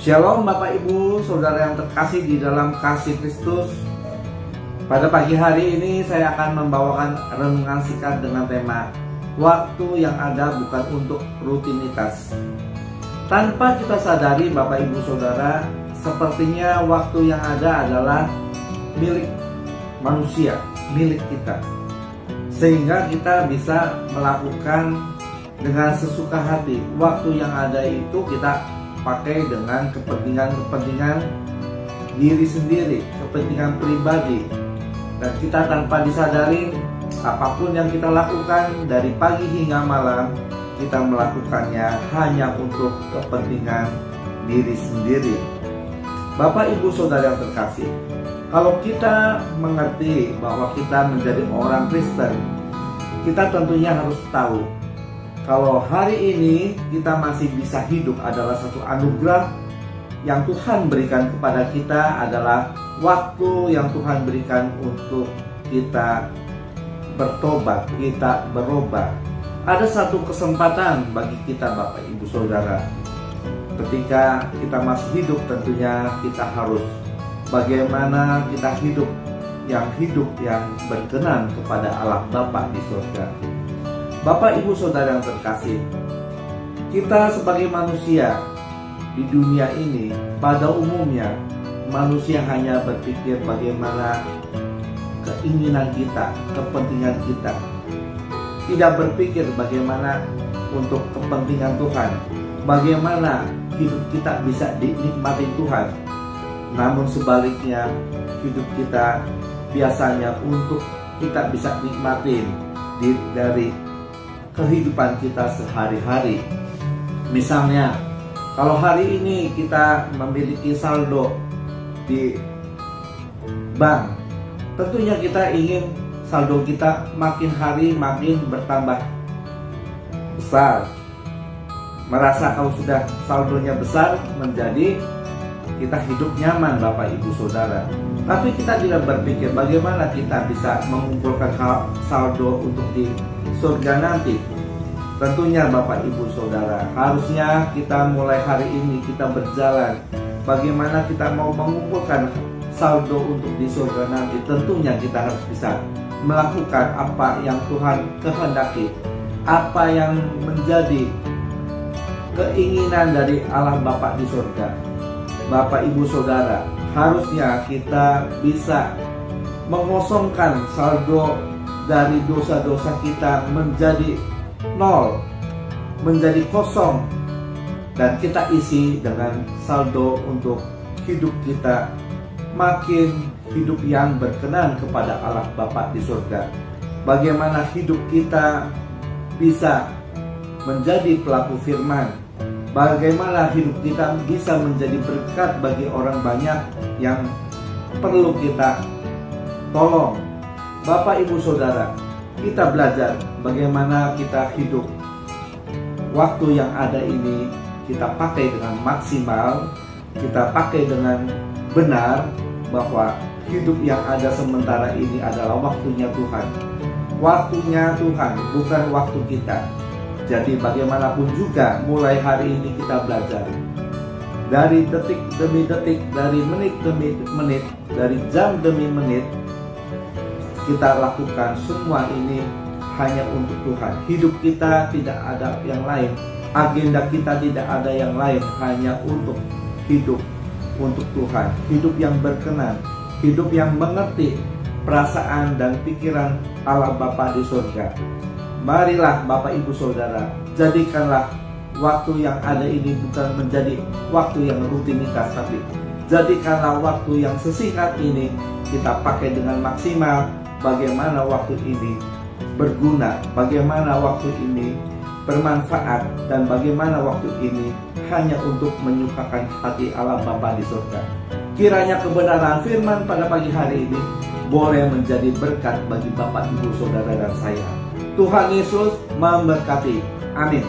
Shalom Bapak Ibu, Saudara yang terkasih di dalam kasih Kristus. Pada pagi hari ini saya akan membawakan renungan singkat dengan tema waktu yang ada bukan untuk rutinitas. Tanpa kita sadari Bapak Ibu Saudara, sepertinya waktu yang ada adalah milik manusia, milik kita. Sehingga kita bisa melakukan dengan sesuka hati. Waktu yang ada itu kita pakai dengan kepentingan diri sendiri, kepentingan pribadi, dan kita tanpa disadari apapun yang kita lakukan dari pagi hingga malam, kita melakukannya hanya untuk kepentingan diri sendiri. Bapak Ibu Saudara yang terkasih, kalau kita mengerti bahwa kita menjadi orang Kristen, kita tentunya harus tahu kalau hari ini kita masih bisa hidup adalah satu anugerah yang Tuhan berikan kepada kita, adalah waktu yang Tuhan berikan untuk kita bertobat, kita berubah. Ada satu kesempatan bagi kita Bapak Ibu Saudara. Ketika kita masih hidup, tentunya kita harus bagaimana kita hidup yang berkenan kepada Allah Bapa di surga. Bapak Ibu Saudara yang terkasih, kita sebagai manusia di dunia ini, pada umumnya manusia hanya berpikir bagaimana keinginan kita, kepentingan kita. Tidak berpikir bagaimana untuk kepentingan Tuhan, bagaimana hidup kita bisa dinikmati Tuhan. Namun sebaliknya, hidup kita biasanya untuk kita bisa nikmatin dari kehidupan kita sehari-hari. Misalnya, kalau hari ini kita memiliki saldo di bank, tentunya kita ingin saldo kita makin hari makin bertambah besar. Merasa kalau sudah saldonya besar, menjadi kita hidup nyaman Bapak Ibu Saudara. Tapi kita tidak berpikir bagaimana kita bisa mengumpulkan saldo untuk di surga nanti. Tentunya Bapak Ibu Saudara, harusnya kita mulai hari ini kita berjalan bagaimana kita mau mengumpulkan saldo untuk di surga nanti. Tentunya kita harus bisa melakukan apa yang Tuhan kehendaki, apa yang menjadi keinginan dari Allah Bapa di surga. Bapak Ibu Saudara, harusnya kita bisa mengosongkan saldo dari dosa-dosa kita menjadi nol, menjadi kosong, dan kita isi dengan saldo untuk hidup kita makin hidup yang berkenan kepada Allah Bapa di surga. Bagaimana hidup kita bisa menjadi pelaku firman, bagaimana hidup kita bisa menjadi berkat bagi orang banyak yang perlu kita tolong. Bapak Ibu Saudara, kita belajar bagaimana kita hidup. Waktu yang ada ini kita pakai dengan maksimal, kita pakai dengan benar, bahwa hidup yang ada sementara ini adalah waktunya Tuhan. Waktunya Tuhan, bukan waktu kita. Jadi bagaimanapun juga, mulai hari ini kita belajar. Dari detik demi detik, dari menit demi menit, dari jam demi menit, kita lakukan semua ini hanya untuk Tuhan. Hidup kita tidak ada yang lain, agenda kita tidak ada yang lain, hanya untuk hidup untuk Tuhan. Hidup yang berkenan, hidup yang mengerti perasaan dan pikiran Allah Bapa di surga. Marilah Bapak Ibu Saudara, jadikanlah waktu yang ada ini bukan menjadi waktu yang rutinitas, tapi jadikanlah waktu yang sesingkat ini kita pakai dengan maksimal. Bagaimana waktu ini berguna, bagaimana waktu ini bermanfaat, dan bagaimana waktu ini hanya untuk menyukakan hati Allah Bapa di surga. Kiranya kebenaran firman pada pagi hari ini boleh menjadi berkat bagi Bapak Ibu Saudara dan saya. Tuhan Yesus memberkati. Amin.